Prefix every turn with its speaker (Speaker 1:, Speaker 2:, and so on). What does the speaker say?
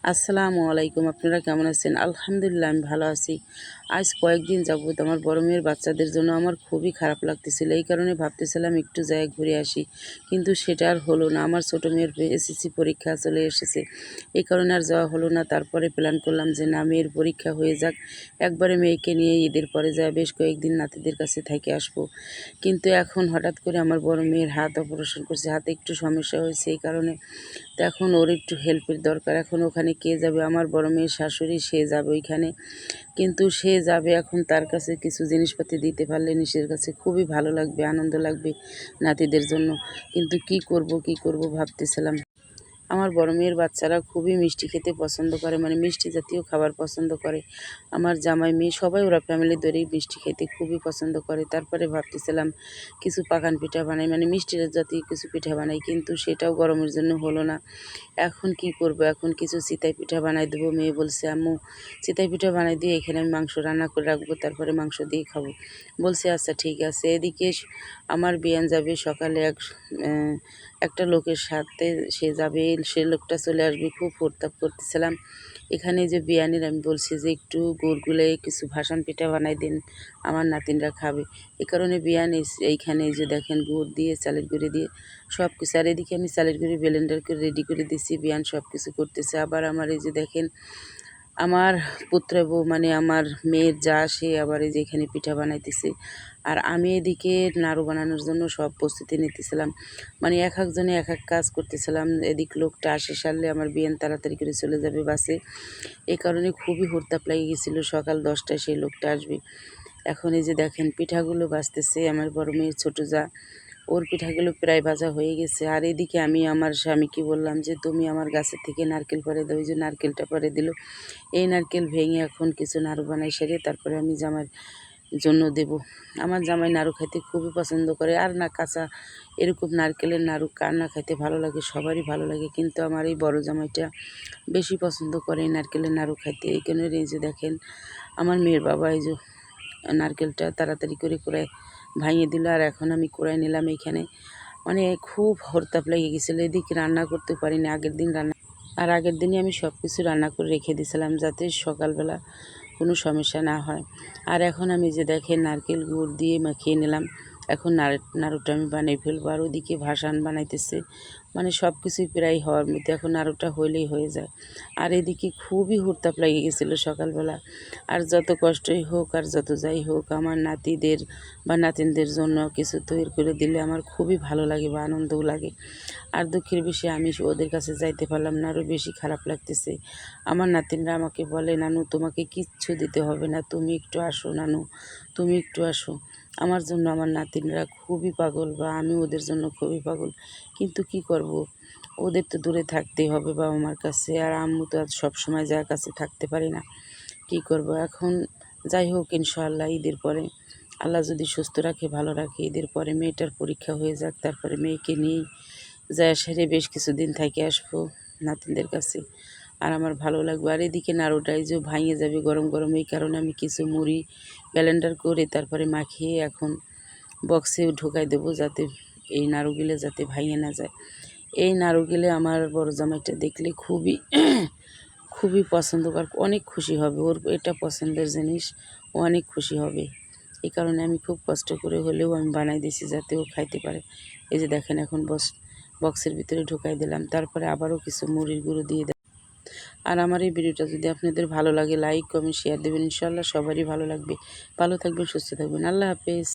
Speaker 1: আসসালামু আলাইকুম। আপনারা কেমন আছেন? আলহামদুলিল্লাহ আমি ভালো আছি। আজ কয়েকদিন যাবৎ আমার বড় মেয়ের বাচ্চাদের জন্য আমার খুবই খারাপ লাগতেছিল। এই কারণে ভাবতেছিলাম একটু জায়গায় ঘুরে আসি। কিন্তু সেটা আর হলো না। আমার ছোট মেয়ের এসএসসি পরীক্ষা চলে এসেছে। এই কারণে আর যাওয়া হলো না। তারপরে প্ল্যান করলাম যে না, মেয়ের পরীক্ষা হয়ে যাক। একবারে মেয়েকে নিয়ে ঈদের পরে যায় বেশ কয়েকদিন নাতিদের কাছে থেকে আসবো। কিন্তু এখন হঠাৎ করে আমার বড় মেয়ের হাত অপারেশন করছে। হাতে একটু সমস্যা হয়েছে, এই কারণে তো এখন ওর একটু হেল্পের দরকার। এখন ওখানে কে যাবে? আমার বড় মেয়ের শাশুড়ি, সে যাবে ওইখানে। কিন্তু সে যাবে, এখন তার কাছে কিছু জিনিসপাতি দিতে পারলে নিজের কাছে খুবই ভালো লাগবে, আনন্দ লাগবে নাতিদের জন্য। কিন্তু কি করব ভাবতেছিলাম। আমার বড় মেয়ের বাচ্চারা খুবই মিষ্টি খেতে পছন্দ করে, মানে মিষ্টি জাতীয় খাবার পছন্দ করে। আমার জামাই, মেয়ে সবাই ওরা ফ্যামিলি ধরেই মিষ্টি খেতে খুবই পছন্দ করে। তারপরে ভাবতেছিলাম কিছু পাকান পিঠা বানাই, মানে মিষ্টি জাতীয় কিছু পিঠা বানাই, কিন্তু সেটাও গরমের জন্য হলো না। এখন কি করব? এখন কিছু চিতই পিঠা বানাই দেবো। মেয়ে বলছে, আম্মু চিতই পিঠা বানাই দিয়ে এখানে আমি মাংস রান্না করে রাখবো, তারপরে মাংস দিয়ে খাবো। বলছে আচ্ছা ঠিক আছে। এদিকে আমার বিয়ান যাবে সকালে একটা লোকের সাথে, সে যাবে, সে লোকটা চলে আসবে। খুব প্রতাপ করতেছিলাম। এখানে যে বিয়ানের আমি বলছি যে একটু গুড় গুলে কিছু ভাসান পিঠা বানাই দিন, আমার নাতিনরা খাবে। এই কারণে বিয়ান এইখানে যে দেখেন গুড় দিয়ে, চালের গুঁড়ি দিয়ে সব কিছু। আর এদিকে আমি চালের গুঁড়ি ব্লেন্ডার করে রেডি করে দিছি। বিয়ান সব কিছু করতেছে। আবার আমার এই যে দেখেন আমার পুত্রবউ, মানে আমার মেয়ের যা, সে আবার এই যে এখানে পিঠা বানাইতেছে। আর আমি এদিকে নাড়ু বানানোর জন্য সব প্রস্তুতি নিতেছিলাম। মানে এক একজনে এক এক কাজ করতেছিলাম। এদিক লোকটা আসে সারলে আমার বিয়ান তাড়াতাড়ি করে চলে যাবে বাসে। এই কারণে খুবই হুড়তাপ লেগে গেছিলো। সকাল 10টায় সেই লোকটা আসবে। এখন এই যে দেখেন পিঠাগুলো ভাজতেছে আমার বড় মেয়ের ছোট যা। ওর পিঠাগুলো প্রায় ভাজা হয়ে গেছে। আর এদিকে আমি আমার স্বামীকে বললাম যে তুমি আমার গাছের থেকে নারকেল পাড়ে দাও। ওই যে নারকেলটা পাড়ে দিল। এই নারকেল ভেঙে এখন কিছু নাড়ু বানাই সেরে তারপরে আমি জামাইয়ের জন্য দেব। আমার জামাই নাড়ু খাইতে খুবই পছন্দ করে। আর না কাঁচা এরকম নারকেলের নাড়ু কার না খাইতে ভালো লাগে? সবারই ভালো লাগে। কিন্তু আমার এই বড় জামাইটা বেশি পছন্দ করে এই নারকেলের নাড়ু খাইতে। এই কারণে এই যে দেখেন আমার মেয়ের বাবা এই যে নারকেলটা তাড়াতাড়ি করে কুড়ায় ভাঙিয়ে দিল। আর এখন আমি কুড়ায় নিলাম এইখানে। মানে খুব হরতাপ লেগে গেছিলো। এদিকে রান্না করতে পারিনি আগের দিন রান্না, আর আগের দিনই আমি সব কিছু রান্না করে রেখে দিয়েছিলাম যাতে সকালবেলা কোনো সমস্যা না হয়। আর এখন আমি যে দেখেন নারকেল গুড় দিয়ে মাখিয়ে নিলাম। এখন নাড়ুটা আমি বানিয়ে ফেলবো। আর ওদিকে ভাসান বানাইতেছে, মানে সব কিছুই প্রায় হওয়ার মধ্যে, এখন নাড়ুটা হইলেই হয়ে যায়। আর এদিকে খুবই হুড়তাপ লেগে গেছিলো সকালবেলা। আর যত কষ্টই হোক আর যত যাই হোক, আমার নাতিদের বা নাতিনদের জন্য কিছু তৈরি করে দিলে আমার খুবই ভালো লাগে বা আনন্দও লাগে। আর দুঃখের বিষয়ে আমি ওদের কাছে যাইতে পারলাম না, আরও বেশি খারাপ লাগতেছে। আমার নাতিনরা আমাকে বলে, নানু তোমাকে কিচ্ছু দিতে হবে না, তুমি একটু আসো নানু, তুমি একটু আসো। আমার জন্য আমার নাতিনরা খুবই পাগল, বা আমি ওদের জন্য খুবই পাগল। কিন্তু কি করব, ওদের তো দূরে থাকতেই হবে বাবা মার কাছে। আর আম্মু তো আর সবসময় যার কাছে থাকতে পারি না। কি করব এখন? যাই হোক, ইনশাআল্লাহ ঈদের পরে আল্লাহ যদি সুস্থ রাখে, ভালো রাখে, ঈদের পরে মেয়েটার পরীক্ষা হয়ে যাক, তারপরে মেয়েকে নিয়ে যায় সেরে বেশ কিছুদিন থেকে আসবো নাতিনদের কাছে। আর আমার ভালো লাগবে। আর এদিকে নাড়ুটাই যে ভাঙে যাবে গরম গরম, এই কারণে আমি কিছু মুড়ি ব্লেন্ডার করে তারপরে মাখিয়ে এখন বক্সে ঢোকাই দেবো, যাতে এই নাড়ুগুলো যাতে ভাঙে না যায়। এই নাড়ুগুলো আমার বড় জামাইটা দেখলে খুবই খুবই পছন্দ করে, অনেক খুশি হবে। ওর এটা পছন্দের জিনিস, ও অনেক খুশি হবে। এই কারণে আমি খুব কষ্ট করে হলেও আমি বানাই দিয়েছি যাতে ও খাইতে পারে। এই যে দেখেন এখন বক্সের ভিতরে ঢুকাই দিলাম। তারপরে আবারও কিছু মুড়ির গুঁড়ো দিয়ে দিলাম। আর আমার এই ভিডিওটা যদি আপনাদের ভালো লাগে, লাইক কমেন্ট শেয়ার দেবেন। ইনশাআল্লাহ সবারই ভালো লাগবে। ভালো থাকবেন, সুস্থ থাকবেন। আল্লাহ হাফেজ।